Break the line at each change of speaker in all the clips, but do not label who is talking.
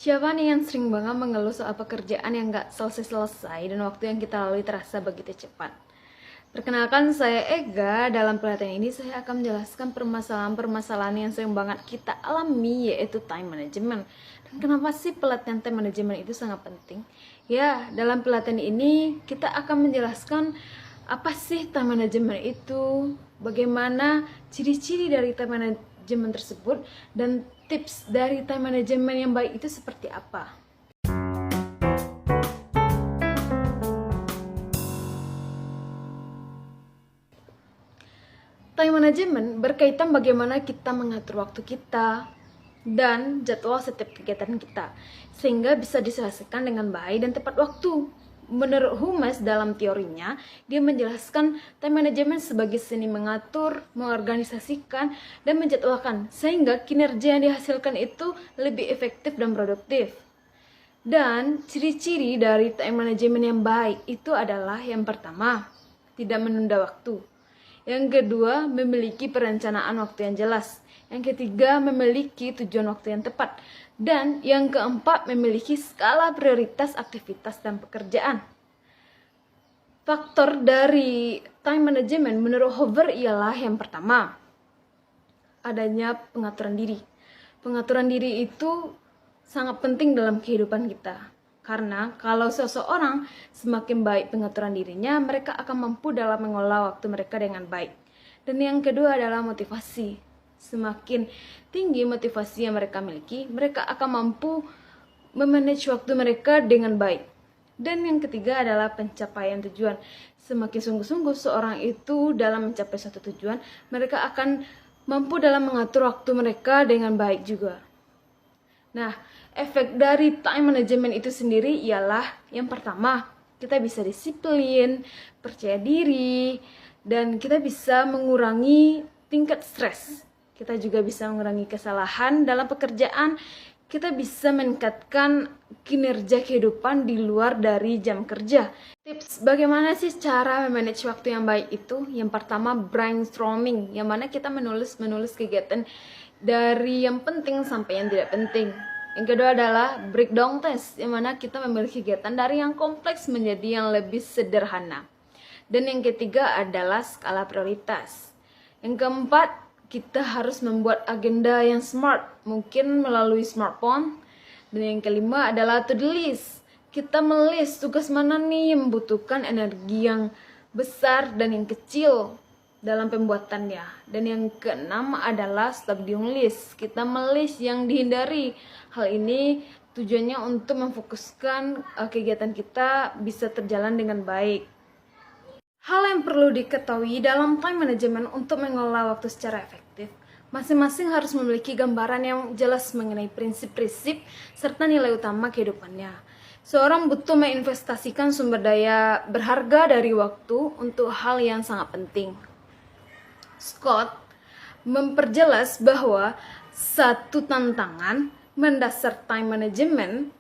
Siapa nih yang sering banget mengeluh soal pekerjaan yang gak selesai-selesai dan waktu yang kita lalui terasa begitu cepat? Perkenalkan, saya Ega. Dalam pelatihan ini saya akan menjelaskan permasalahan-permasalahan yang sering banget kita alami, yaitu time management. Dan kenapa sih pelatihan time management itu sangat penting? Ya, dalam pelatihan ini kita akan menjelaskan apa sih time management itu, bagaimana ciri-ciri dari time management tersebut, dan tips dari time management yang baik itu seperti apa. Time management berkaitan bagaimana kita mengatur waktu kita dan jadwal setiap kegiatan kita, sehingga bisa diselesaikan dengan baik dan tepat waktu. Menurut Humes, dalam teorinya, dia menjelaskan time management sebagai seni mengatur, mengorganisasikan, dan menjadwalkan, sehingga kinerja yang dihasilkan itu lebih efektif dan produktif. Dan ciri-ciri dari time management yang baik itu adalah yang pertama, tidak menunda waktu. Yang kedua, memiliki perencanaan waktu yang jelas. Yang ketiga, memiliki tujuan waktu yang tepat. Dan yang keempat, memiliki skala prioritas aktivitas dan pekerjaan. Faktor dari time management menurut Hover ialah yang pertama, adanya pengaturan diri. Pengaturan diri itu sangat penting dalam kehidupan kita. Karena kalau seseorang semakin baik pengaturan dirinya, mereka akan mampu dalam mengolah waktu mereka dengan baik. Dan yang kedua adalah motivasi. Semakin tinggi motivasi yang mereka miliki, mereka akan mampu memanage waktu mereka dengan baik. Dan yang ketiga adalah pencapaian tujuan. Semakin sungguh-sungguh seorang itu dalam mencapai suatu tujuan, mereka akan mampu dalam mengatur waktu mereka dengan baik juga. Nah, efek dari time management itu sendiri ialah yang pertama, kita bisa disiplin, percaya diri, dan kita bisa mengurangi tingkat stres. Kita juga bisa mengurangi kesalahan dalam pekerjaan. Kita bisa meningkatkan kinerja kehidupan di luar dari jam kerja. Tips bagaimana sih cara memanage waktu yang baik itu? Yang pertama, brainstorming, yang mana kita menulis kegiatan dari yang penting sampai yang tidak penting. Yang kedua adalah breakdown test, yang mana kita memilih kegiatan dari yang kompleks menjadi yang lebih sederhana. Dan yang ketiga adalah skala prioritas. Yang keempat, kita harus membuat agenda yang smart, mungkin melalui smartphone. Dan yang kelima adalah to-do list. Kita melis tugas mana nih yang membutuhkan energi yang besar dan yang kecil dalam pembuatannya. Dan yang keenam adalah studying list. Kita melis yang dihindari. Hal ini tujuannya untuk memfokuskan kegiatan kita bisa terjalan dengan baik. Hal yang perlu diketahui dalam time management untuk mengelola waktu secara efektif, masing-masing harus memiliki gambaran yang jelas mengenai prinsip-prinsip serta nilai utama kehidupannya. Seorang butuh menginvestasikan sumber daya berharga dari waktu untuk hal yang sangat penting. Scott memperjelas bahwa satu tantangan mendasar time management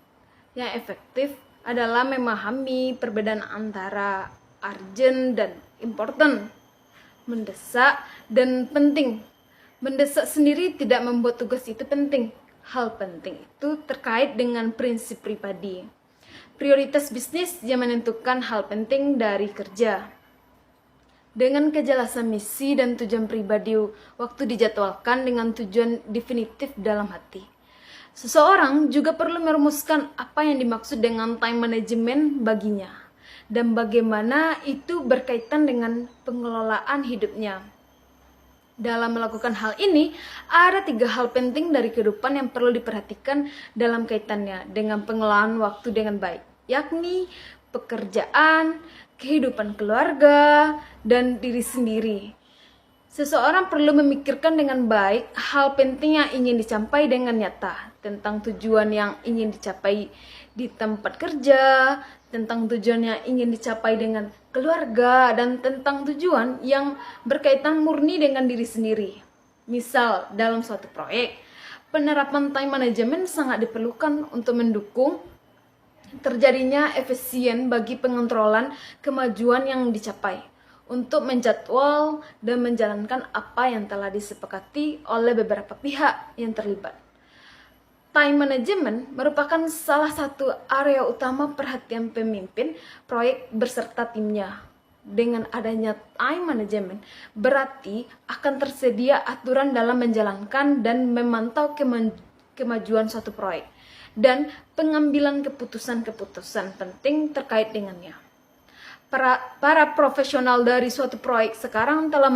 yang efektif adalah memahami perbedaan antara urgent dan important, mendesak dan penting. Mendesak sendiri tidak membuat tugas itu penting. Hal penting itu terkait dengan prinsip pribadi. Prioritas bisnis yang menentukan hal penting dari kerja. Dengan kejelasan misi dan tujuan pribadi, waktu dijadwalkan dengan tujuan definitif dalam hati. Seseorang juga perlu merumuskan apa yang dimaksud dengan time management baginya, dan bagaimana itu berkaitan dengan pengelolaan hidupnya. Dalam melakukan hal ini, ada 3 hal penting dari kehidupan yang perlu diperhatikan dalam kaitannya dengan pengelolaan waktu dengan baik, yakni pekerjaan, kehidupan keluarga, dan diri sendiri. Seseorang perlu memikirkan dengan baik hal penting yang ingin dicapai dengan nyata, tentang tujuan yang ingin dicapai di tempat kerja, tentang tujuan yang ingin dicapai dengan keluarga, dan tentang tujuan yang berkaitan murni dengan diri sendiri. Misal, dalam suatu proyek, penerapan time management sangat diperlukan untuk mendukung terjadinya efisien bagi pengontrolan kemajuan yang dicapai, untuk menjadwal dan menjalankan apa yang telah disepakati oleh beberapa pihak yang terlibat. Time management merupakan salah satu area utama perhatian pemimpin proyek beserta timnya. Dengan adanya time management, berarti akan tersedia aturan dalam menjalankan dan memantau kemajuan suatu proyek dan pengambilan keputusan-keputusan penting terkait dengannya. Para profesional dari suatu proyek sekarang telah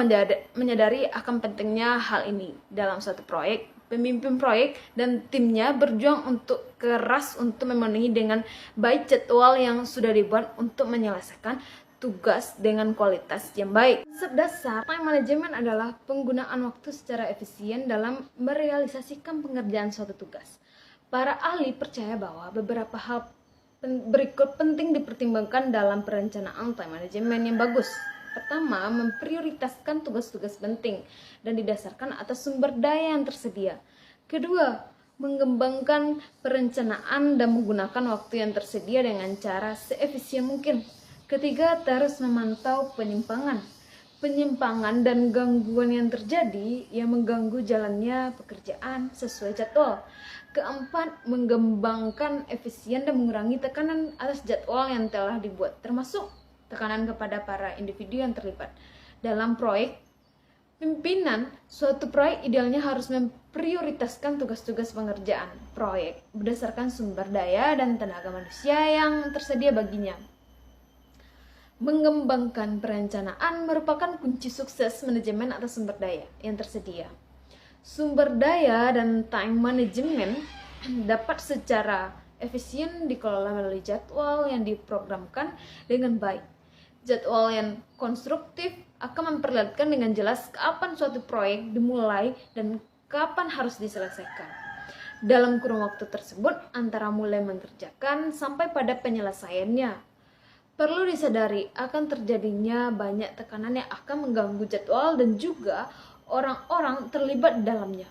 menyadari akan pentingnya hal ini dalam suatu proyek. Pemimpin proyek dan timnya berjuang untuk keras untuk memenuhi dengan baik jadwal yang sudah dibuat untuk menyelesaikan tugas dengan kualitas yang baik. Konsep dasar time management adalah penggunaan waktu secara efisien dalam merealisasikan pengerjaan suatu tugas. Para ahli percaya bahwa beberapa hal berikut penting dipertimbangkan dalam perencanaan time management yang bagus. Pertama, memprioritaskan tugas-tugas penting dan didasarkan atas sumber daya yang tersedia. Kedua, mengembangkan perencanaan dan menggunakan waktu yang tersedia dengan cara seefisien mungkin. Ketiga, terus memantau penyimpangan dan gangguan yang terjadi yang mengganggu jalannya pekerjaan sesuai jadwal. Keempat, mengembangkan efisien dan mengurangi tekanan atas jadwal yang telah dibuat, termasuk tekanan kepada para individu yang terlibat dalam proyek. Pimpinan suatu proyek idealnya harus memprioritaskan tugas-tugas pengerjaan proyek berdasarkan sumber daya dan tenaga manusia yang tersedia baginya. Mengembangkan perencanaan merupakan kunci sukses manajemen atas sumber daya yang tersedia. Sumber daya dan time management dapat secara efisien dikelola melalui jadwal yang diprogramkan dengan baik. Jadwal yang konstruktif akan memperlihatkan dengan jelas kapan suatu proyek dimulai dan kapan harus diselesaikan. Dalam kurun waktu tersebut, antara mulai mengerjakan sampai pada penyelesaiannya. Perlu disadari akan terjadinya banyak tekanan yang akan mengganggu jadwal dan juga orang-orang terlibat dalamnya.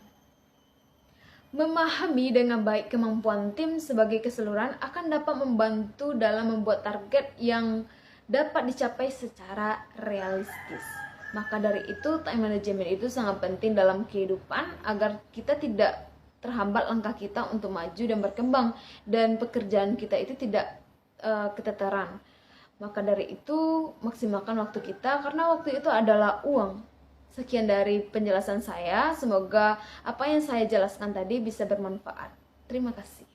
Memahami dengan baik kemampuan tim sebagai keseluruhan akan dapat membantu dalam membuat target yang dapat dicapai secara realistis. Maka dari itu, time management itu sangat penting dalam kehidupan agar kita tidak terhambat langkah kita untuk maju dan berkembang dan pekerjaan kita itu tidak keteteran. Maka dari itu, maksimalkan waktu kita karena waktu itu adalah uang. Sekian dari penjelasan saya, semoga apa yang saya jelaskan tadi bisa bermanfaat. Terima kasih.